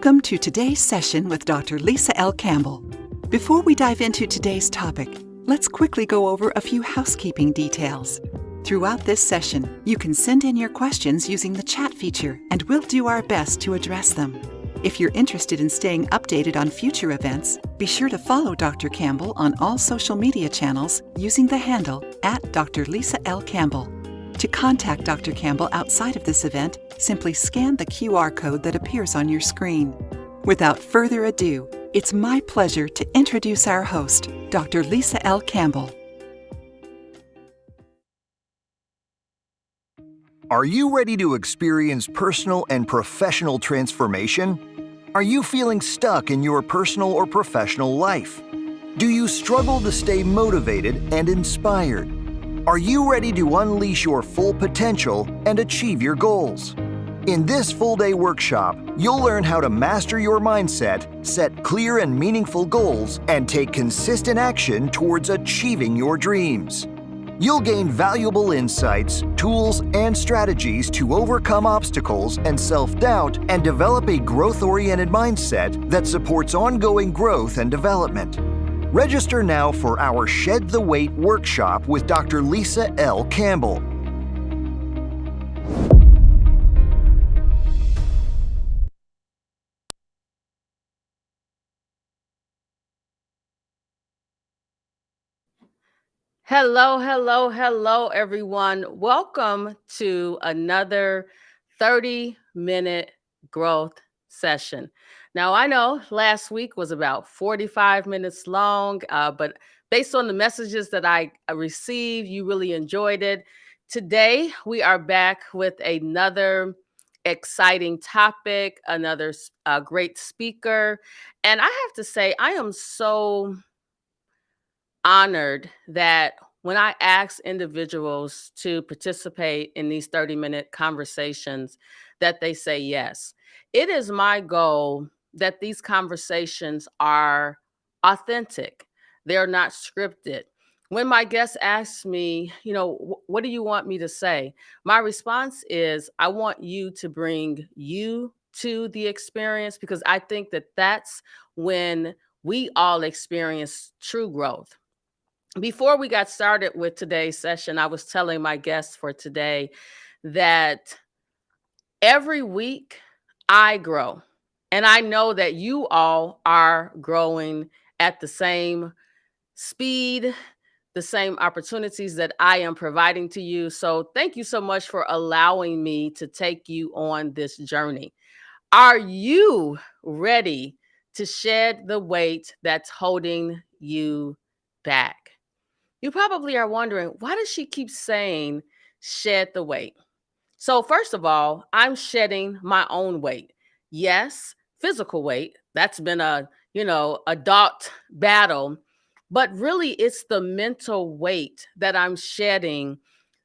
Welcome to today's session with Dr. Lisa L. Campbell. Before we dive into today's topic, let's quickly go over a few housekeeping details. Throughout this session, you can send in your questions using the chat feature, and we'll do our best to address them. If you're interested in staying updated on future events, be sure to follow Dr. Campbell on all social media channels using the handle @Dr. Lisa L. Campbell. To contact Dr. Campbell outside of this event, simply scan the QR code that appears on your screen. Without further ado, it's my pleasure to introduce our host, Dr. Lisa L. Campbell. Are you ready to experience personal and professional transformation? Are you feeling stuck in your personal or professional life? Do you struggle to stay motivated and inspired? Are you ready to unleash your full potential and achieve your goals? In this full-day workshop, you'll learn how to master your mindset, set clear and meaningful goals, and take consistent action towards achieving your dreams. You'll gain valuable insights, tools, and strategies to overcome obstacles and self-doubt and develop a growth-oriented mindset that supports ongoing growth and development. Register now for our Shed the Weight workshop with Dr. Lisa L. Campbell. Hello, everyone. Welcome to another 30-minute growth session. Now, I know last week was about 45 minutes long, but based on the messages that I received, you really enjoyed it. Today, we are back with another exciting topic, another great speaker. And I have to say, I am so honored that when I ask individuals to participate in these 30-minute conversations, that they say yes. It is my goal that these conversations are authentic. They're not scripted. When my guests ask me, what do you want me to say? My response is, I want you to bring you to the experience, because I think that that's when we all experience true growth. Before we got started with today's session, I was telling my guests for today that every week I grow. And I know that you all are growing at the same speed, the same opportunities that I am providing to you. So thank you so much for allowing me to take you on this journey. Are you ready to shed the weight that's holding you back? You probably are wondering, why does she keep saying shed the weight? So first of all, I'm shedding my own weight. Yes, physical weight. That's been a adult battle, but really it's the mental weight that I'm shedding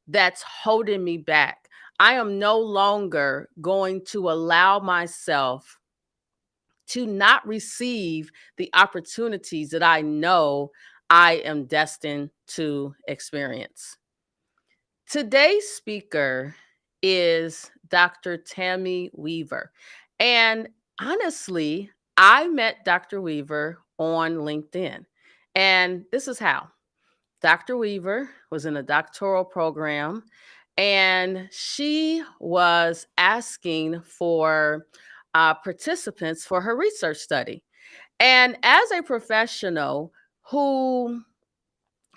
that's holding me back. I am no longer going to allow myself to not receive the opportunities that I know I am destined to experience. Today's speaker is Dr. Tammy Weaver. And honestly, I met Dr. Weaver on LinkedIn. And this is how. Dr. Weaver was in a doctoral program, and she was asking for participants for her research study. And as a professional who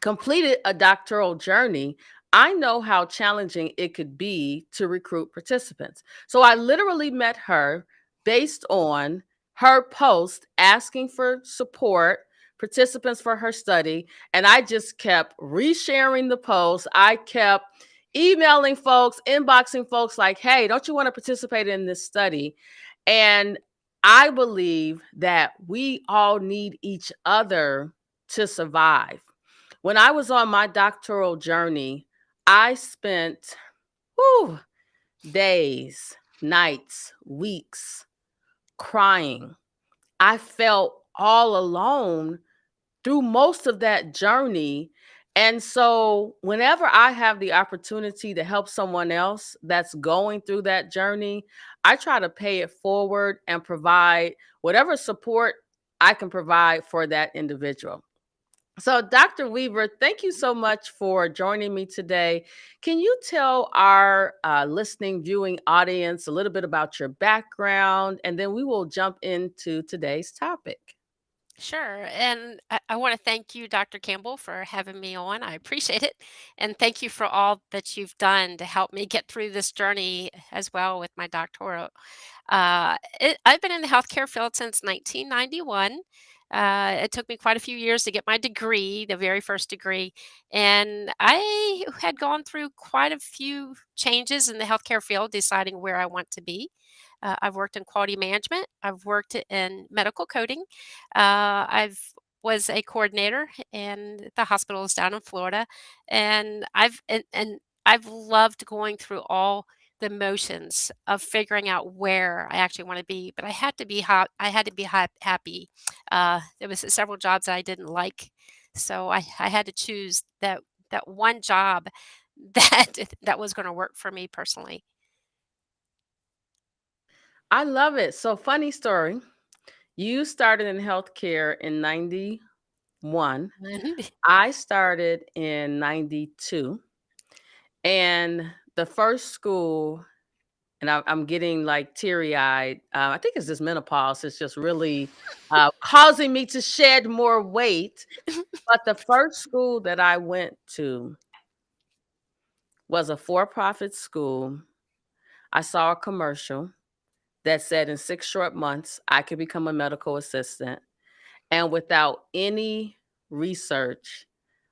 completed a doctoral journey, I know how challenging it could be to recruit participants. So I literally met her based on her post asking for support, participants for her study, and I just kept resharing the post. I kept emailing folks, inboxing folks like, hey, don't you want to participate in this study? And I believe that we all need each other to survive. When I was on my doctoral journey, I spent days, nights, weeks crying. I felt all alone through most of that journey. And so, whenever I have the opportunity to help someone else that's going through that journey, I try to pay it forward and provide whatever support I can provide for that individual. So, Dr. Weaver, thank you so much for joining me today. Can you tell our listening, viewing audience a little bit about your background, and then we will jump into today's topic? Sure. And I want to thank you, Dr. Campbell, for having me on. I appreciate it. And thank you for all that you've done to help me get through this journey as well with my doctoral. I've been in the healthcare field since 1991. It took me quite a few years to get my degree, the very first degree. And I had gone through quite a few changes in the healthcare field, deciding where I want to be. I've worked in quality management. I've worked in medical coding. I've was a coordinator in the hospitals down in Florida, and I've loved going through all the motions of figuring out where I actually want to be. But I had to be happy. There was several jobs that I didn't like, so I had to choose that one job that that was going to work for me personally. I love it. So, funny story. You started in healthcare in 91. I started in 92. And the first school, and I'm getting like teary eyed. I think it's this menopause. It's just really causing me to shed more weight. But the first school that I went to was a for profit school. I saw a commercial that said in 6 short months, I could become a medical assistant. And without any research,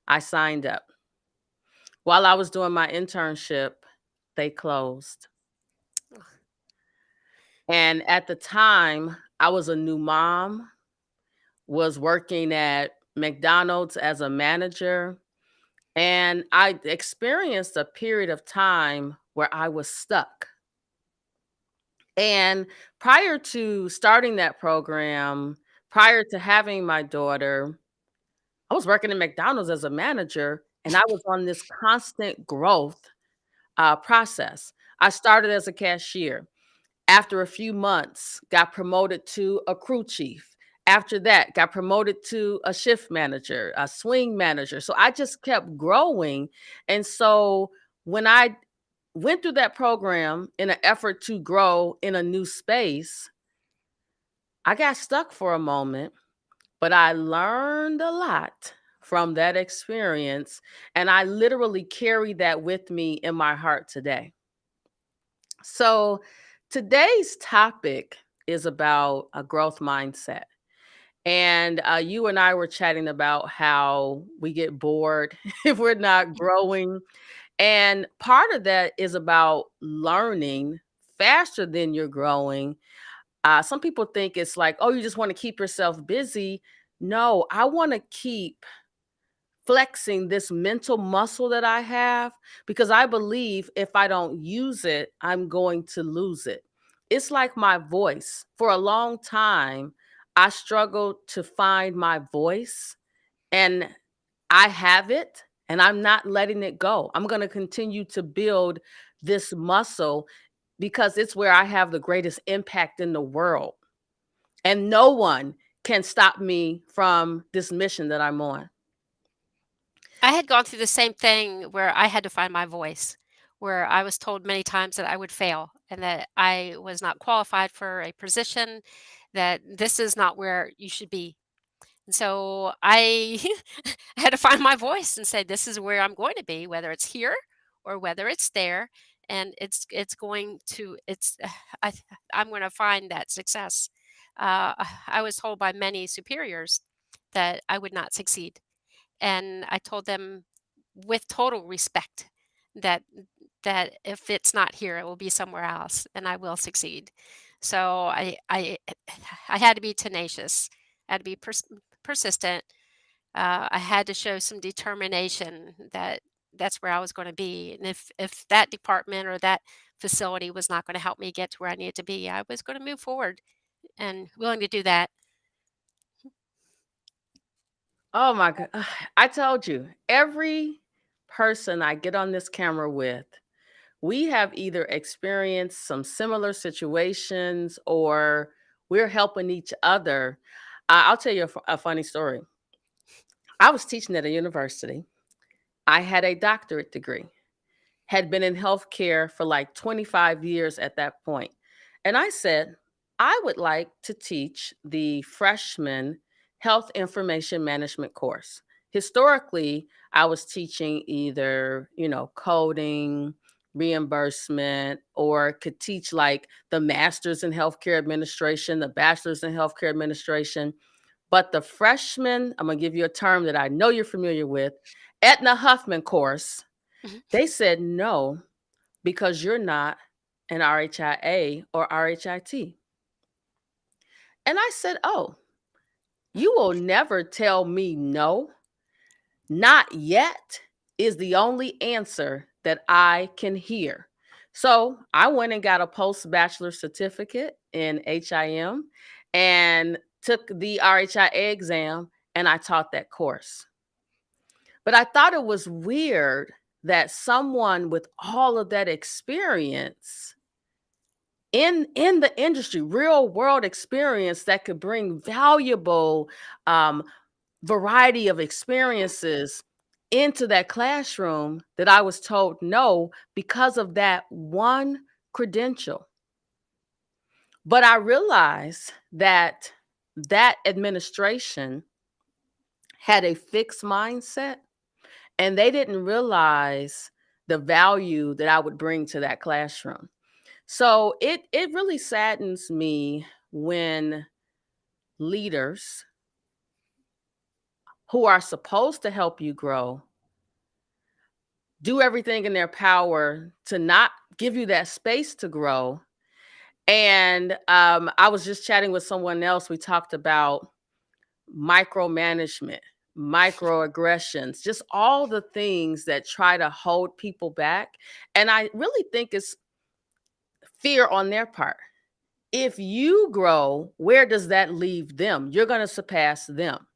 I signed up. While I was doing my internship, they closed. And at the time, I was a new mom, was working at McDonald's as a manager, and I experienced a period of time where I was stuck. And prior to starting that program, prior to having my daughter, I was working at McDonald's as a manager, and I was on this constant growth process. I started as a cashier. After a few months, got promoted to a crew chief. After that, got promoted to a shift manager, a swing manager. So I just kept growing. And so when I went through that program in an effort to grow in a new space, I got stuck for a moment, but I learned a lot from that experience. And I literally carry that with me in my heart today. So today's topic is about a growth mindset. And you and I were chatting about how we get bored if we're not growing. And part of that is about learning faster than you're growing. Some people think it's like, oh, you just want to keep yourself busy. No, I want to keep flexing this mental muscle that I have because I believe if I don't use it, I'm going to lose it. It's like my voice. For a long time, I struggled to find my voice, and I have it and I'm not letting it go. I'm going to continue to build this muscle because it's where I have the greatest impact in the world. And no one can stop me from this mission that I'm on. I had gone through the same thing where I had to find my voice, where I was told many times that I would fail and that I was not qualified for a position, that this is not where you should be. And so I I had to find my voice and say, this is where I'm going to be, whether it's here or whether it's there. And it's going to it's I I'm going to find that success. I was told by many superiors that I would not succeed, and I told them with total respect that if it's not here, it will be somewhere else, and I will succeed. So I had to be tenacious. I had to be persistent. I had to show some determination that that's where I was going to be, and if that department or that facility was not going to help me get to where I needed to be, I was going to move forward and willing to do that. Oh my god. I told you, every person I get on this camera with, we have either experienced some similar situations or we're helping each other. I'll tell you a funny story. I was teaching at a university. I had a doctorate degree, had been in healthcare for like 25 years at that point. And I said, I would like to teach the freshman health information management course. Historically, I was teaching either, coding, reimbursement, or could teach like the master's in healthcare administration, the bachelor's in healthcare administration. But the freshman, I'm going to give you a term that I know you're familiar with, Etna Huffman course, Mhm. they said no because you're not an RHIA or RHIT. And I said, oh, you will never tell me no. Not yet is the only answer that I can hear. So I went and got a post bachelor certificate in HIM and took the RHIA exam and I taught that course. But I thought it was weird that someone with all of that experience in the industry, real world experience that could bring valuable um, variety of experiences into that classroom, that I was told no because of that one credential. But I realized that that administration had a fixed mindset and they didn't realize the value that I would bring to that classroom. So it really saddens me when leaders who are supposed to help you grow do everything in their power to not give you that space to grow. And I was just chatting with someone else. We talked about micromanagement, microaggressions, just all the things that try to hold people back. And I really think it's fear on their part. If you grow, where does that leave them? You're going to surpass them.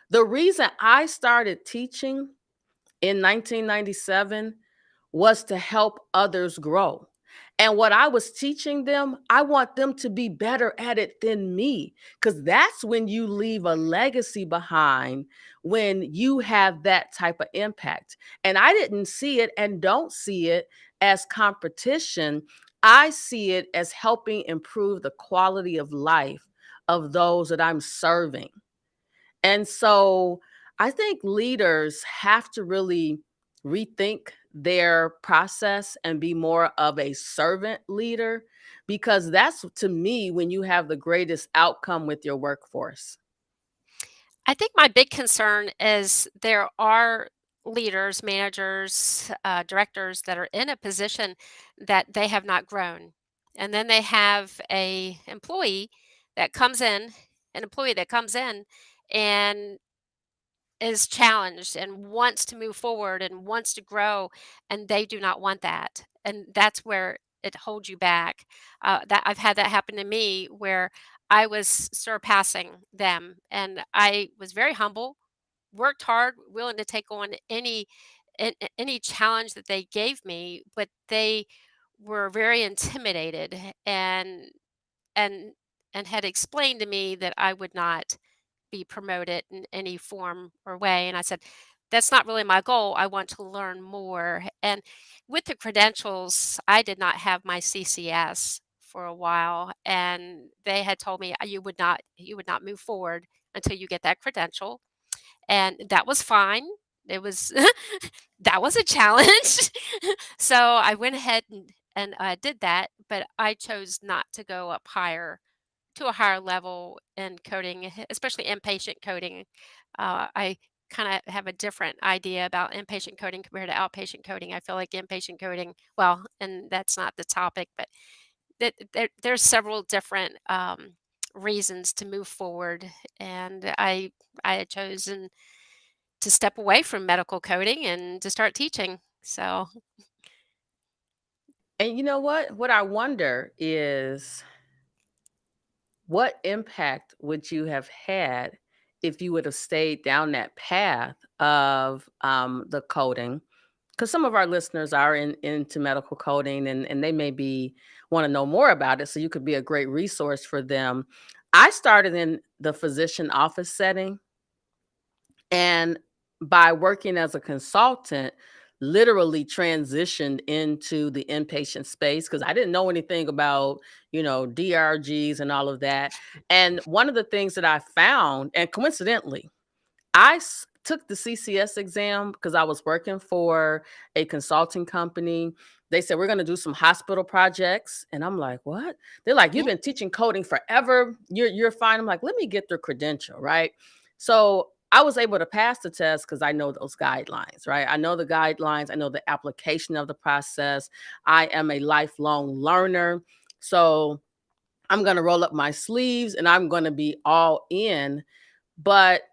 The reason I started teaching in 1997 was to help others grow. And what I was teaching them, I want them to be better at it than me, because that's when you leave a legacy behind, when you have that type of impact. And I didn't see it and don't see it as competition. I see it as helping improve the quality of life of those that I'm serving. And so I think leaders have to really rethink their process and be more of a servant leader, because that's, to me, when you have the greatest outcome with your workforce. I think my big concern is there are leaders, managers, directors that are in a position that they have not grown. And then they have an employee that comes in and is challenged and wants to move forward and wants to grow, and they do not want that. And that's where it holds you back. That I've had that happen to me where I was surpassing them, and I was very humble, worked hard, willing to take on any challenge that they gave me, but they were very intimidated and and had explained to me that I would not be promoted in any form or way. And I said, that's not really my goal. I want to learn more. And with the credentials, I did not have my CCS for a while. And they had told me you would not move forward until you get that credential. And that was fine. It was that was a challenge. So I went ahead and did that, but I chose not to go up higher to a higher level in coding, especially inpatient coding. I kind of have a different idea about inpatient coding compared to outpatient coding. I feel like inpatient coding, well, and that's not the topic, but there's several different reasons to move forward, and I had chosen to step away from medical coding and to start teaching. So And you know what? What I wonder is, what impact would you have had if you would have stayed down that path of the coding, because some of our listeners are into medical coding, and they may be want to know more about it. So you could be a great resource for them. I started in the physician office setting, and by working as a consultant, literally transitioned into the inpatient space because I didn't know anything about, DRGs and all of that. And one of the things that I found, and coincidentally, took the CCS exam because I was working for a consulting company. They said, we're going to do some hospital projects. And I'm like, what? They're like, you've been teaching coding forever. You're fine. I'm like, let me get the credential, right? So I was able to pass the test because I know those guidelines, right? I know the guidelines. I know the application of the process. I am a lifelong learner. So I'm going to roll up my sleeves and I'm going to be all in. But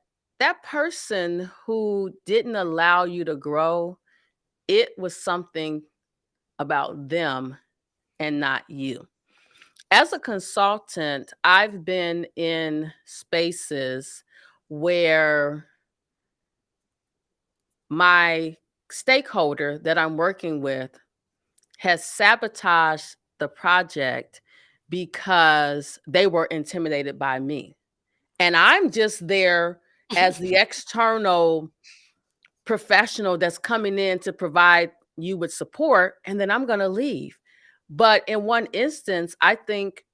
that person who didn't allow you to grow, it was something about them and not you. As a consultant, I've been in spaces where my stakeholder that I'm working with has sabotaged the project because they were intimidated by me. And I'm just there as the external professional that's coming in to provide you with support, and then I'm going to leave. But in one instance, I think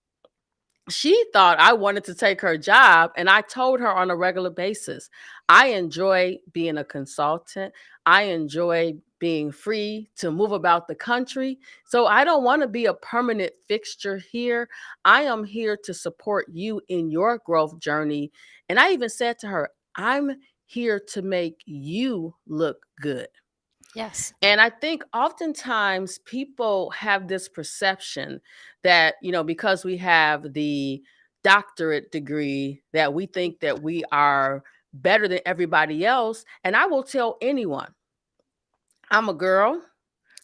she thought I wanted to take her job, and I told her on a regular basis, I enjoy being a consultant. I enjoy being free to move about the country. So I don't want to be a permanent fixture here. I am here to support you in your growth journey. And I even said to her, I'm here to make you look good. Yes. And I think oftentimes people have this perception that, because we have the doctorate degree, that we think that we are better than everybody else. And I will tell anyone, I'm a girl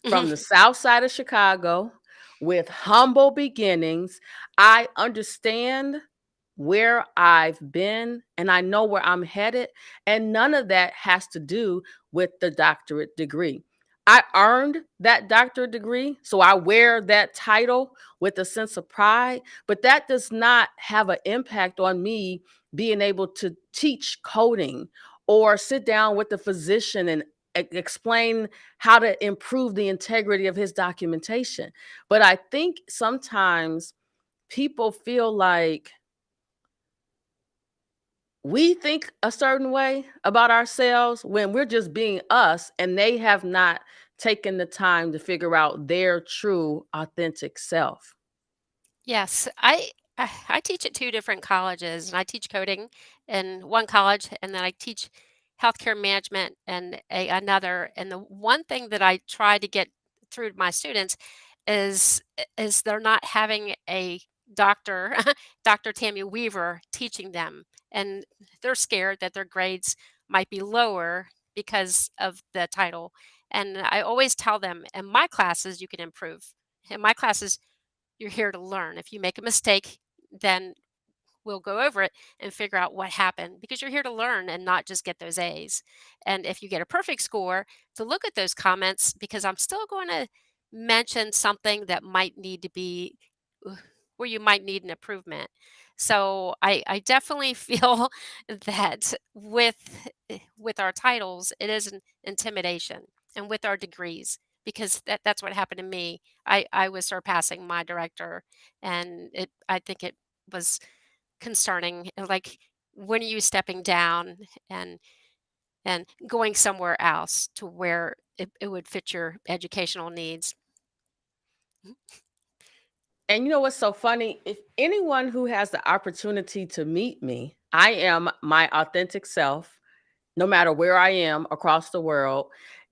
from the south side of Chicago with humble beginnings. I understand where I've been and I know where I'm headed. And none of that has to do with the doctorate degree. I earned that doctorate degree, so I wear that title with a sense of pride, but that does not have an impact on me being able to teach coding or sit down with the physician and explain how to improve the integrity of his documentation. But I think sometimes people feel like we think a certain way about ourselves when we're just being us, and they have not taken the time to figure out their true authentic self. Yes, I teach at 2 different colleges, and I teach coding in one college, and then I teach healthcare management in another. And the one thing that I try to get through to my students is they're not having a doctor, Dr. Tammy Weaver, teaching them, and they're scared that their grades might be lower because of the title. And I always tell them, in my classes, you can improve. In my classes, you're here to learn. If you make a mistake, then we'll go over it and figure out what happened, because you're here to learn and not just get those A's. And if you get a perfect score, to look at those comments, because I'm still going to mention something that might need to be where you might need an improvement. So I definitely feel that with our titles, it is an intimidation, and with our degrees, because that's what happened to me. I was surpassing my director, and I think it was concerning. Like, when are you stepping down and going somewhere else to where it would fit your educational needs? And you know what's so funny? If anyone who has the opportunity to meet me, I am my authentic self, no matter where I am across the world.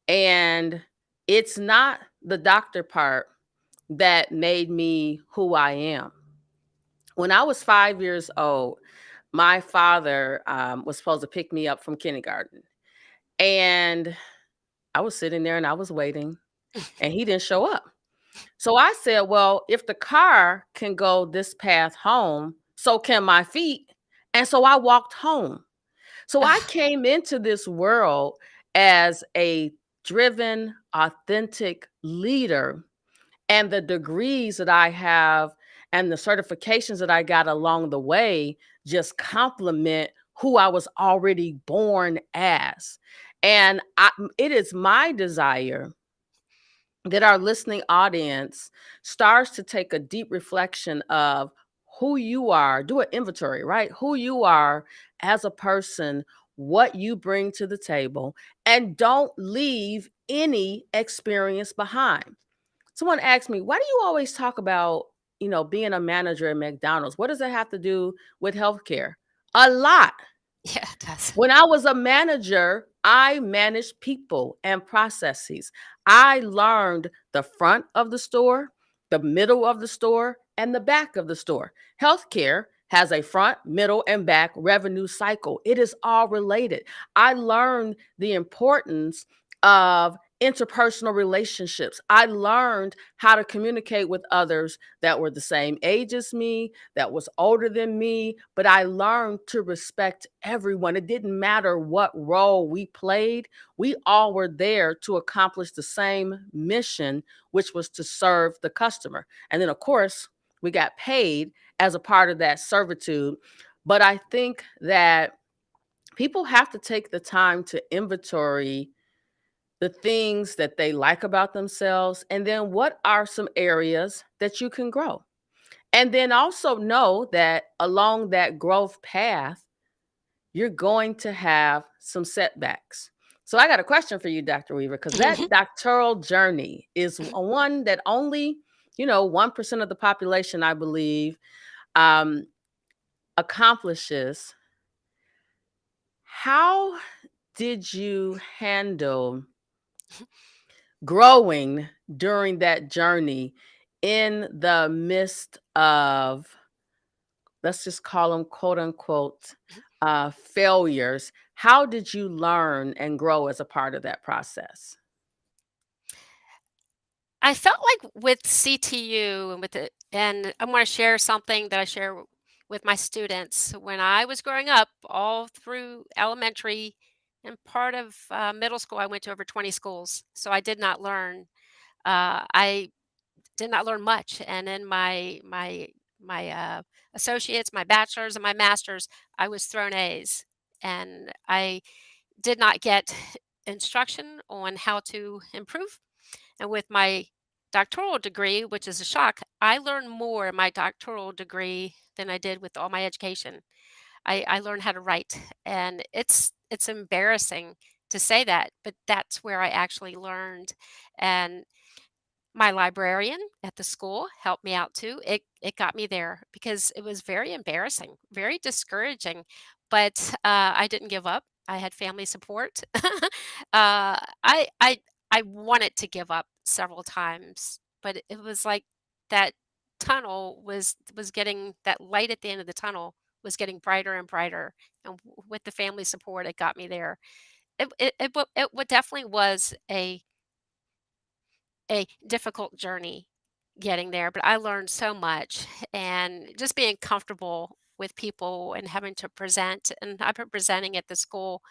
And it's not the doctor part that made me who I am. When I was 5 years old, my father was supposed to pick me up from kindergarten. And I was sitting there and I was waiting, and he didn't show up. So I said, well, if the car can go this path home, so can my feet. And so I walked home. So I came into this world as a driven, authentic leader, and the degrees that I have and the certifications that I got along the way just complement who I was already born as. And it is my desire that our listening audience starts to take a deep reflection of who you are, do an inventory, right? Who you are as a person, what you bring to the table, and don't leave any experience behind. Someone asked me, why do you always talk about, being a manager at McDonald's? What does that have to do with healthcare? A lot. Yeah, it does. When I was a manager, I managed people and processes. I learned the front of the store, the middle of the store, and the back of the store. Healthcare has a front, middle, and back revenue cycle. It is all related. I learned the importance of interpersonal relationships. I learned how to communicate with others that were the same age as me, that was older than me, but I learned to respect everyone. It didn't matter what role we played. We all were there to accomplish the same mission, which was to serve the customer. And then, of course, we got paid as a part of that servitude. But I think that people have to take the time to inventory the things that they like about themselves, and then what are some areas that you can grow. And then also know that along that growth path, you're going to have some setbacks. So I got a question for you, Dr. Weaver, because that doctoral journey is one that only, 1% of the population, I believe, um, accomplishes. How did you handle growing during that journey in the midst of, let's just call them quote unquote, failures? How did you learn and grow as a part of that process? I felt like with CTU and and I'm going to share something that I share with my students. When I was growing up, all through elementary and part of middle school, I went to over 20 schools. So I did not learn. I did not learn much. And in my associates, my bachelor's, and my master's, I was thrown A's, and I did not get instruction on how to improve. And with my doctoral degree, which is a shock, I learned more in my doctoral degree than I did with all my education. I learned how to write, and it's embarrassing to say that, but that's where I actually learned. And my librarian at the school helped me out too. It got me there because it was very embarrassing, very discouraging, but I didn't give up. I had family support. I wanted to give up several times, but it was like that tunnel was getting that light at the end of the tunnel was getting brighter and brighter, and with the family support, it got me there. It definitely was a difficult journey getting there, but I learned so much, and just being comfortable with people and having to present. And I've been presenting at the school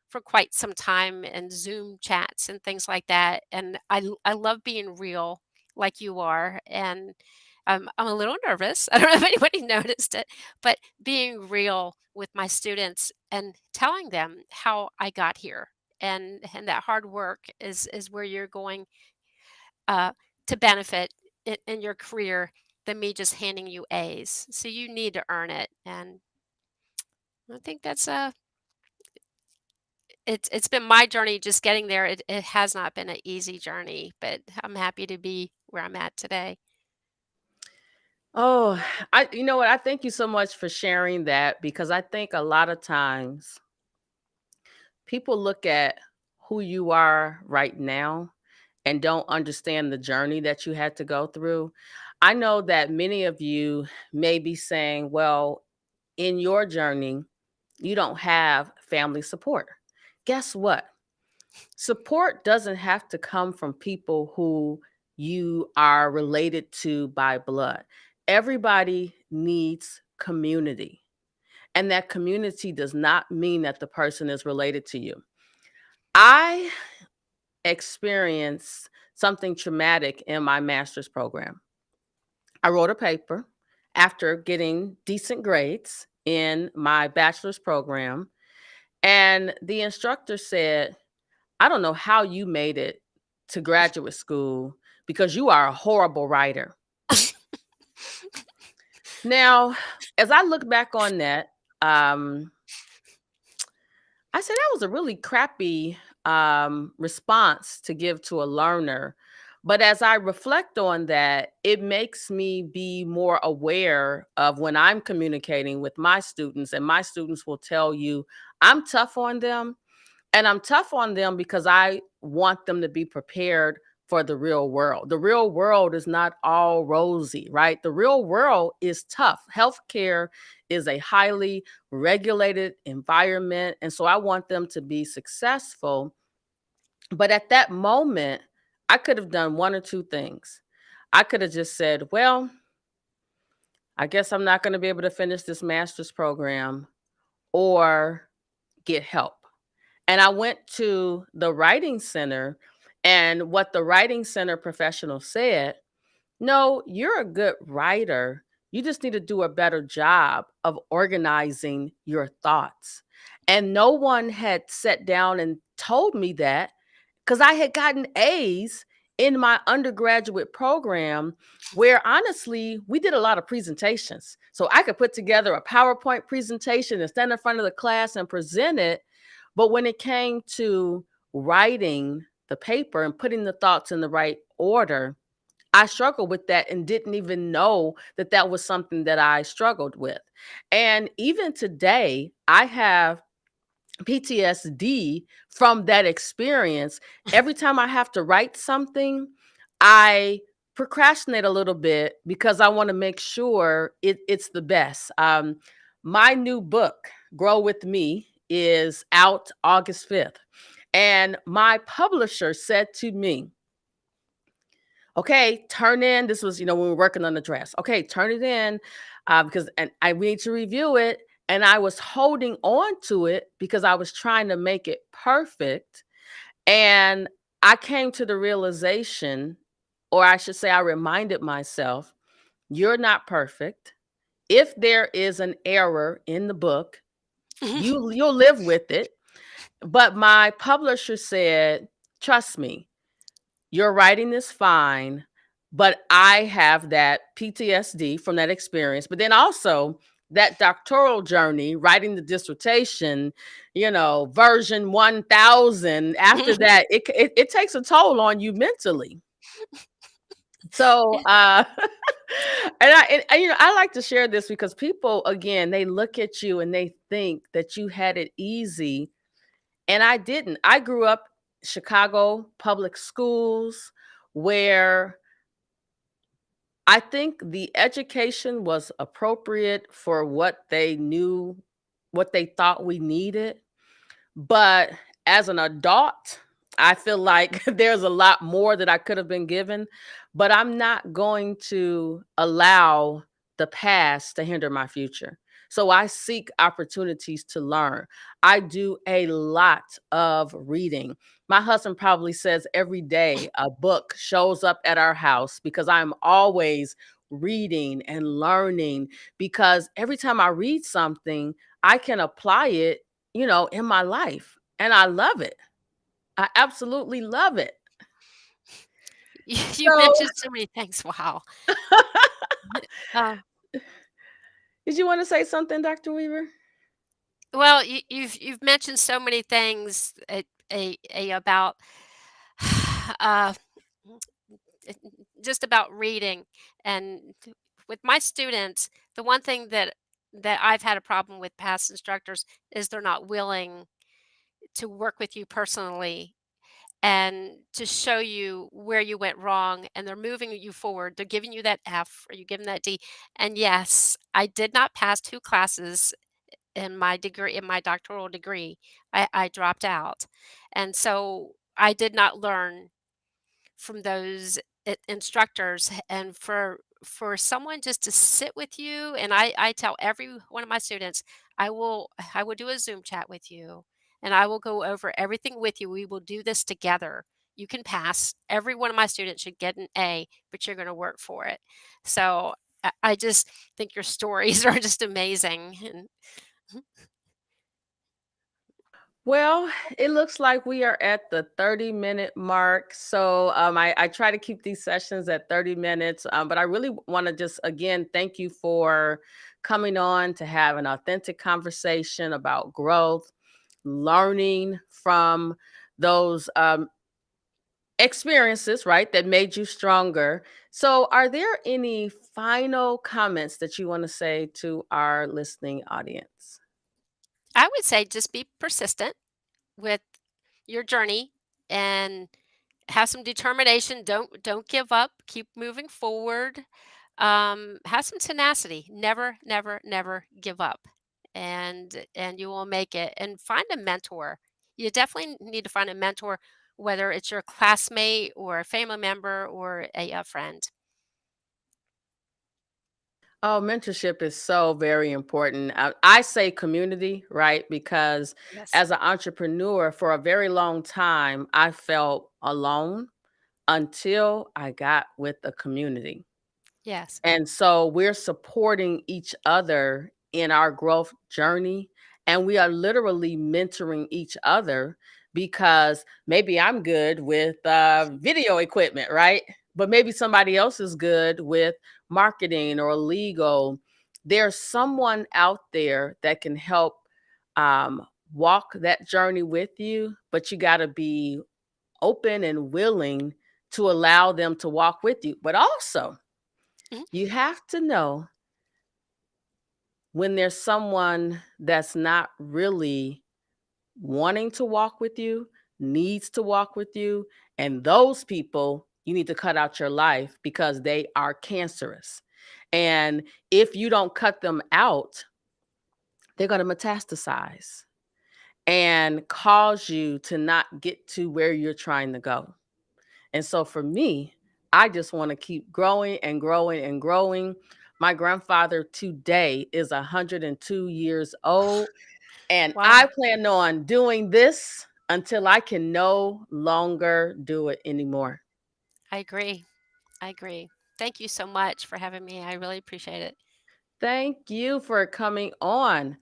for quite some time and Zoom chats and things like that. And I love being real like you are. And I'm a little nervous. I don't know if anybody noticed it, but being real with my students and telling them how I got here, and that hard work is where you're going uh, to benefit in your career than me just handing you A's. So you need to earn it, and I think that's it's been my journey just getting there. It has not been an easy journey, but I'm happy to be where I'm at today. Oh, you know what? I thank you so much for sharing that, because I think a lot of times people look at who you are right now and don't understand the journey that you had to go through. I know that many of you may be saying, well, in your journey, you don't have family support. Guess what? Support doesn't have to come from people who you are related to by blood. Everybody needs community. and that community does not mean that the person is related to you. I experienced something traumatic in my master's program. I wrote a paper after getting decent grades in my bachelor's program, and the instructor said, "I don't know how you made it to graduate school because you are a horrible writer." Now, as I look back on that, um, I said that was a really crappy response to give to a learner. But as I reflect on that, it makes me be more aware of when I'm communicating with my students, and my students will tell you I'm tough on them. And I'm tough on them because I want them to be prepared for the real world. The real world is not all rosy, right? The real world is tough. Healthcare is a highly regulated environment. And so I want them to be successful. But at that moment, I could have done one or two things. I could have just said, well, I guess I'm not going to be able to finish this master's program or get help. And I went to the writing center, and what the writing center professional said, "No, you're a good writer. You just need to do a better job of organizing your thoughts." And no one had sat down and told me that, because I had gotten A's in my undergraduate program, where honestly, we did a lot of presentations. So I could put together a PowerPoint presentation and stand in front of the class and present it. But when it came to writing the paper and putting the thoughts in the right order, I struggled with that and didn't even know that that was something that I struggled with. And even today, I have PTSD from that experience. Every time I have to write something, I procrastinate a little bit because I want to make sure it's the best. My new book, Grow With Me, is out August 5th. And my publisher said to me, okay, turn in. This was, when we were working on the dress. Okay, turn it in, because and we need to review it. And I was holding on to it because I was trying to make it perfect. And I came to the realization, or I should say, I reminded myself, you're not perfect. If there is an error in the book, you'll live with it. But my publisher said, trust me, your writing is fine, but I have that PTSD from that experience. But then also that doctoral journey, writing the dissertation, version 1000. After that, it takes a toll on you mentally. So, I like to share this because people, again, they look at you and they think that you had it easy, and I didn't. I grew up Chicago public schools, where I think the education was appropriate for what they knew, what they thought we needed. But as an adult, I feel like there's a lot more that I could have been given, but I'm not going to allow the past to hinder my future. So I seek opportunities to learn. I do a lot of reading. My husband probably says every day a book shows up at our house because I'm always reading and learning, because every time I read something, I can apply it, in my life. And I love it. I absolutely love it. You So, mentioned so many things. Wow. Uh, did you want to say something, Dr. Weaver? well, you've mentioned so many things about uh, it- just about reading, and with my students, the one thing that I've had a problem with past instructors is they're not willing to work with you personally and to show you where you went wrong, and they're moving you forward. They're giving you that F, or you give them that D. And yes, I did not pass 2 classes in my doctoral degree. I dropped out. And so I did not learn from those instructors, and for someone just to sit with you, and I tell every one of my students, I will do a Zoom chat with you, and I will go over everything with you. We will do this together. You can pass. Every one of my students should get an A, but you're going to work for it. So I just think your stories are just amazing. And Well, it looks like we are at the 30-minute mark. So I try to keep these sessions at 30 minutes. But I really want to just, again, thank you for coming on to have an authentic conversation about growth, learning from those experiences, right, that made you stronger. So, are there any final comments that you want to say to our listening audience? I would say just be persistent with your journey and have some determination. Don't give up. Keep moving forward. Have some tenacity. Never, never, never give up, and you will make it. And find a mentor. You definitely need to find a mentor, whether it's your classmate or a family member or a friend. Oh, mentorship is so very important. I say community, right? Because Yes. as an entrepreneur, for a very long time, I felt alone until I got with a community. Yes. And so we're supporting each other in our growth journey. And we are literally mentoring each other because maybe I'm good with video equipment, right? But maybe somebody else is good with marketing or legal. There's someone out there that can help walk that journey with you, but you got to be open and willing to allow them to walk with you. But also, Mhm. you have to know when there's someone that's not really wanting to walk with you, needs to walk with you, and those people you need to cut out your life because they are cancerous. And if you don't cut them out, they're going to metastasize and cause you to not get to where you're trying to go. And so for me, I just want to keep growing and growing and growing. My grandfather today is 102 years old, and I Wow. plan on doing this until I can no longer do it anymore. I agree. I agree. Thank you so much for having me. I really appreciate it. Thank you for coming on.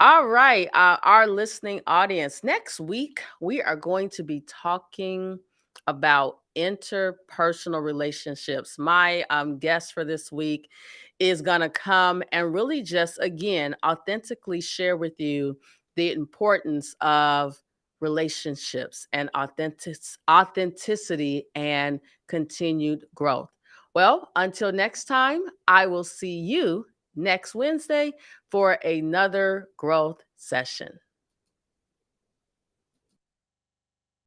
All right, our listening audience. Next week, we are going to be talking about interpersonal relationships. My guest for this week is going to come and really just, again, authentically share with you the importance of relationships and authenticity and continued growth. Well, until next time, I will see you next Wednesday for another growth session.